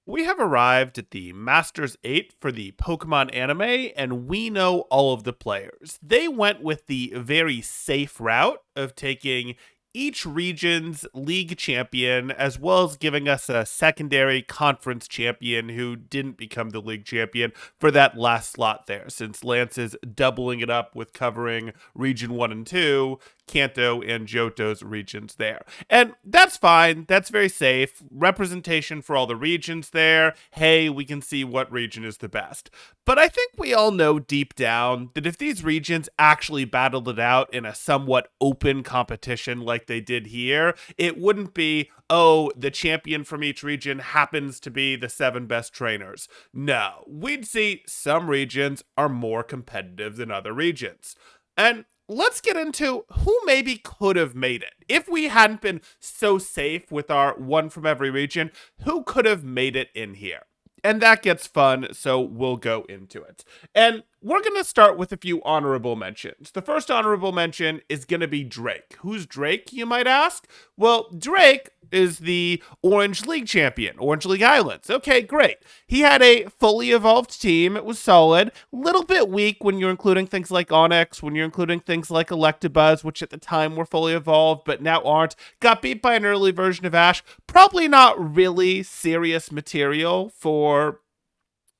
We have arrived at the Masters 8 for the Pokemon anime, and we know all of the players. They went with the very safe route of taking each region's league champion, as well as giving us a secondary conference champion who didn't become the league champion for that last slot there, since Lance is doubling it up with covering Region 1 and 2, Kanto and Johto's regions there. And that's fine. That's very safe. Representation for all the regions there. Hey, we can see what region is the best. But I think we all know deep down that if these regions actually battled it out in a somewhat open competition like they did here, it wouldn't be, oh, the champion from each region happens to be the 7 best trainers. No, we'd see some regions are more competitive than other regions. And let's get into who maybe could have made it. If we hadn't been so safe with our one from every region, who could have made it in here? And that gets fun, so we'll go into it. And we're going to start with a few honorable mentions. The first honorable mention is going to be Drake. Who's Drake, you might ask? Well, Drake is the Orange League champion, Orange League Islands. Okay, great. He had a fully evolved team. It was solid. A little bit weak when you're including things like Onyx, when you're including things like Electabuzz, which at the time were fully evolved, but now aren't. Got beat by an early version of Ash. Probably not really serious material for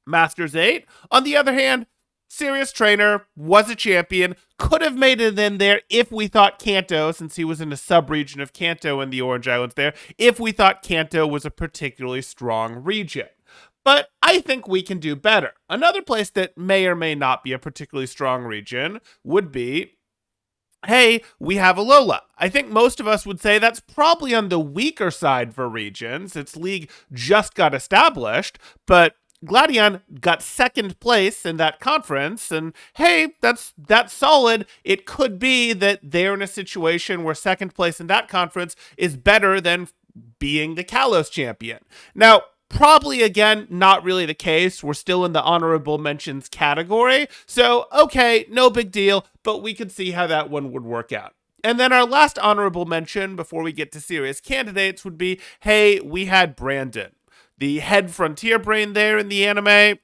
Masters 8. On the other hand, serious trainer, was a champion, could have made it in there if we thought Kanto, since he was in a sub-region of Kanto in the Orange Islands there, if we thought Kanto was a particularly strong region. But I think we can do better. Another place that may or may not be a particularly strong region would be, hey, we have Alola. I think most of us would say that's probably on the weaker side for regions. Its league just got established, but Gladion got second place in that conference, and hey, that's solid. It could be that they're in a situation where second place in that conference is better than being the Kalos champion. Now, probably, again, not really the case. We're still in the honorable mentions category, so okay, no big deal, but we could see how that one would work out. And then our last honorable mention before we get to serious candidates would be, hey, we had Brandon. The head Frontier Brain there in the anime,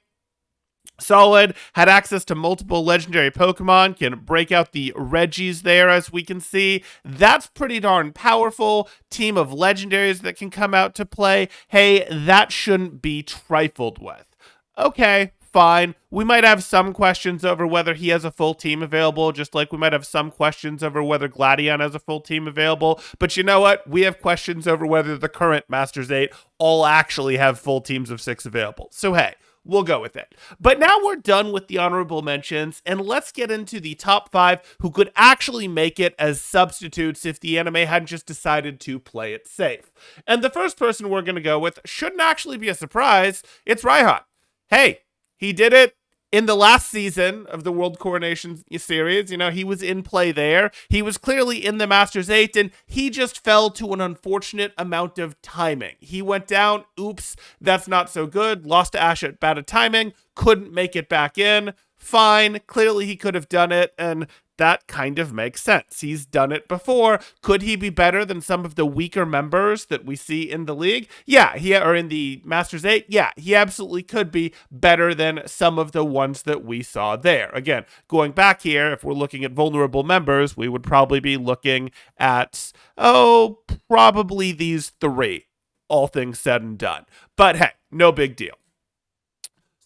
solid, had access to multiple legendary Pokemon, can break out the Regis there as we can see. That's pretty darn powerful. Team of legendaries that can come out to play. Hey, that shouldn't be trifled with. Okay, fine. We might have some questions over whether he has a full team available, just like we might have some questions over whether Gladion has a full team available. But you know what? We have questions over whether the current Masters 8 all actually have full teams of 6 available. So hey, we'll go with it. But now we're done with the honorable mentions, and let's get into the top 5 who could actually make it as substitutes if the anime hadn't just decided to play it safe. And the first person we're going to go with shouldn't actually be a surprise. It's Raihan. Hey, he did it in the last season of the World Coronation Series. You know, he was in play there. He was clearly in the Masters 8, and he just fell to an unfortunate amount of timing. He went down. Oops, that's not so good. Lost to Ash at bad timing. Couldn't make it back in. Fine. Clearly he could have done it, and that kind of makes sense. He's done it before. Could he be better than some of the weaker members that we see in the league? Yeah, or in the Masters 8? Yeah, he absolutely could be better than some of the ones that we saw there. Again, going back here, if we're looking at vulnerable members, we would probably be looking at, probably these 3, all things said and done. But hey, no big deal.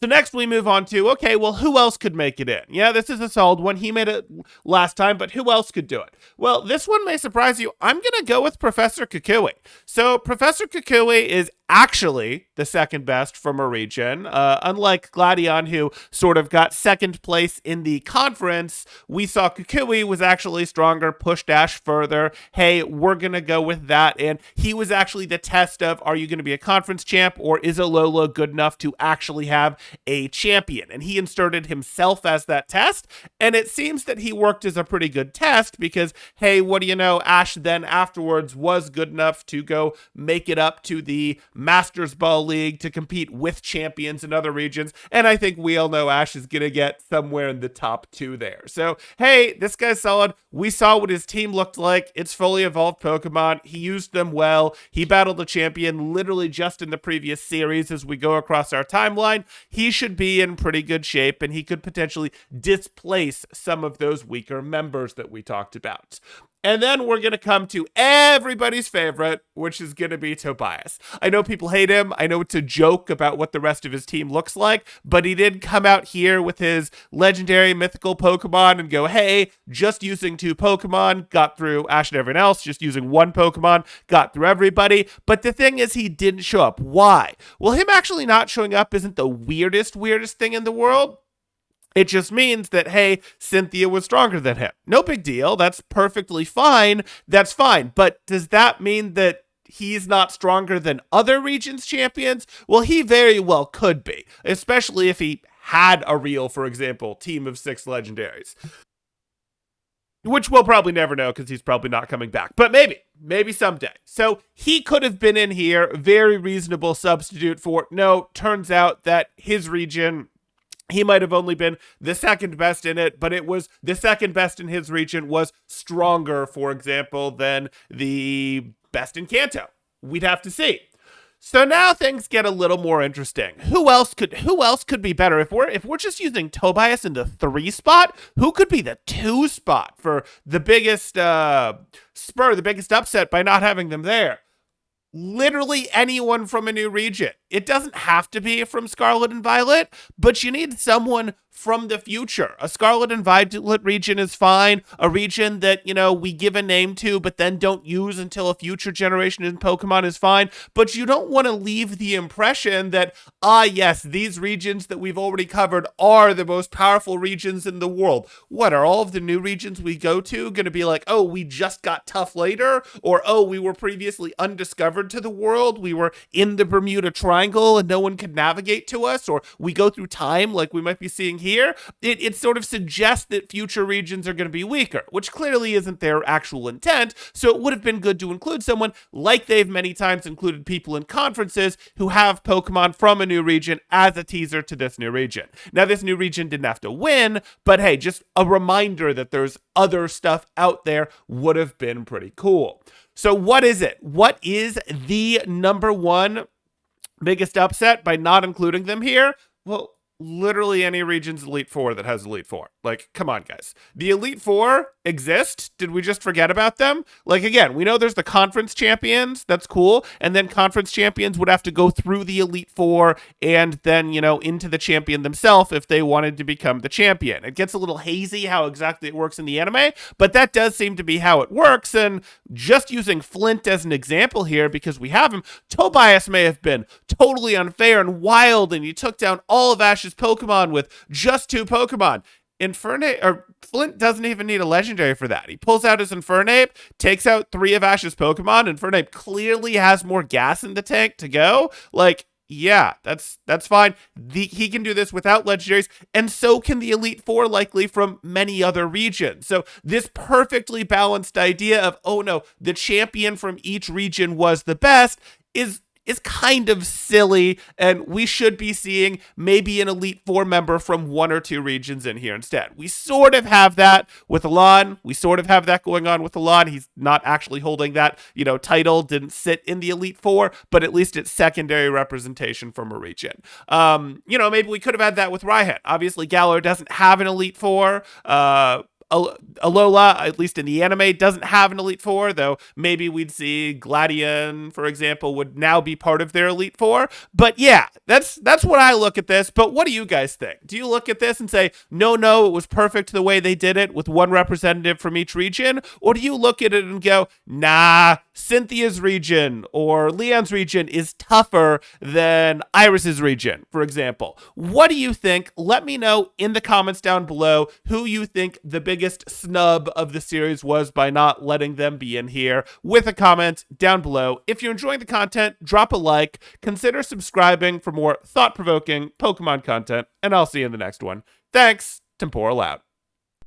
So next we move on to, okay, well, who else could make it in? Yeah, this is a solid one. He made it last time, but who else could do it? Well, this one may surprise you. I'm going to go with Professor Kukui. So Professor Kukui is actually the second best from a region. Unlike Gladion, who sort of got second place in the conference, we saw Kukui was actually stronger, pushed Ash further. Hey, we're going to go with that. And he was actually the test of, are you going to be a conference champ, or is Alola good enough to actually have a champion. And he inserted himself as that test. And it seems that he worked as a pretty good test because, hey, what do you know? Ash then afterwards was good enough to go make it up to the Masters Ball League to compete with champions in other regions. And I think we all know Ash is going to get somewhere in the top 2 there. So, hey, this guy's solid. We saw what his team looked like. It's fully evolved Pokemon. He used them well. He battled a champion literally just in the previous series as we go across our timeline. He should be in pretty good shape, and he could potentially displace some of those weaker members that we talked about. And then we're going to come to everybody's favorite, which is going to be Tobias. I know people hate him. I know it's a joke about what the rest of his team looks like, but he did come out here with his legendary mythical Pokemon and go, hey, just using 2 Pokemon got through Ash and everyone else. Just using 1 Pokemon got through everybody. But the thing is, he didn't show up. Why? Well, him actually not showing up isn't the weirdest thing in the world. It just means that, hey, Cynthia was stronger than him. No big deal. That's perfectly fine. That's fine. But does that mean that he's not stronger than other regions champions? Well, he very well could be, especially if he had a real, for example, team of 6 legendaries. Which we'll probably never know because he's probably not coming back. But maybe someday. So he could have been in here. Very reasonable substitute for, no, turns out that his region, he might have only been the second best in it, but it was the second best in his region was stronger, for example, than the best in Kanto. We'd have to see. So now things get a little more interesting. Who else could be better? If we're just using Tobias in the 3 spot, who could be the 2 spot for the biggest the biggest upset by not having them there? Literally anyone from a new region. It doesn't have to be from Scarlet and Violet, but you need someone from the future. A Scarlet and Violet region is fine. A region that, we give a name to, but then don't use until a future generation in Pokemon is fine. But you don't want to leave the impression that, yes, these regions that we've already covered are the most powerful regions in the world. What, are all of the new regions we go to going to be like, oh, we just got tough later? Or, oh, we were previously undiscovered to the world. We were in the Bermuda Triangle and no one could navigate to us. Or we go through time like we might be seeing here. It sort of suggests that future regions are going to be weaker, which clearly isn't their actual intent. So it would have been good to include someone like they've many times included people in conferences who have Pokemon from a new region as a teaser to this new region. Now, this new region didn't have to win, but hey, just a reminder that there's other stuff out there would have been pretty cool. So what is it? What is the number 1 biggest upset by not including them here? Well, literally any region's Elite Four that has Elite Four. Like, come on, guys. The Elite Four exist. Did we just forget about them? Like, again, we know there's the conference champions. That's cool. And then conference champions would have to go through the Elite Four and then, into the champion themselves if they wanted to become the champion. It gets a little hazy how exactly it works in the anime, but that does seem to be how it works. And just using Flint as an example here, because we have him, Tobias may have been totally unfair and wild, and he took down all of Ash's Pokemon with just 2 Pokemon. Flint doesn't even need a legendary for that. He pulls out his Infernape, takes out 3 of Ash's Pokemon. Infernape clearly has more gas in the tank to go. Like, yeah, that's fine. He can do this without legendaries, and so can the Elite Four likely from many other regions. So this perfectly balanced idea of, oh no, the champion from each region was the best is kind of silly, and we should be seeing maybe an Elite Four member from 1 or 2 regions in here instead. We sort of have that with Alon. We sort of have that going on with Alon. He's not actually holding that, title, didn't sit in the Elite Four, but at least it's secondary representation from a region. Maybe we could have had that with Raihan. Obviously, Galar doesn't have an Elite Four. Alola, at least in the anime, doesn't have an Elite Four, though maybe we'd see Gladion, for example, would now be part of their Elite Four. But yeah, that's what I look at this. But what do you guys think? Do you look at this and say, no, it was perfect the way they did it with 1 representative from each region? Or do you look at it and go, nah, Cynthia's region or Leon's region is tougher than Iris's region, for example? What do you think? Let me know in the comments down below who you think the biggest biggest snub of the series was by not letting them be in here, with a comment down below. If you're enjoying the content, drop a like, consider subscribing for more thought-provoking Pokemon content, and I'll see you in the next one. Thanks, Temporal out.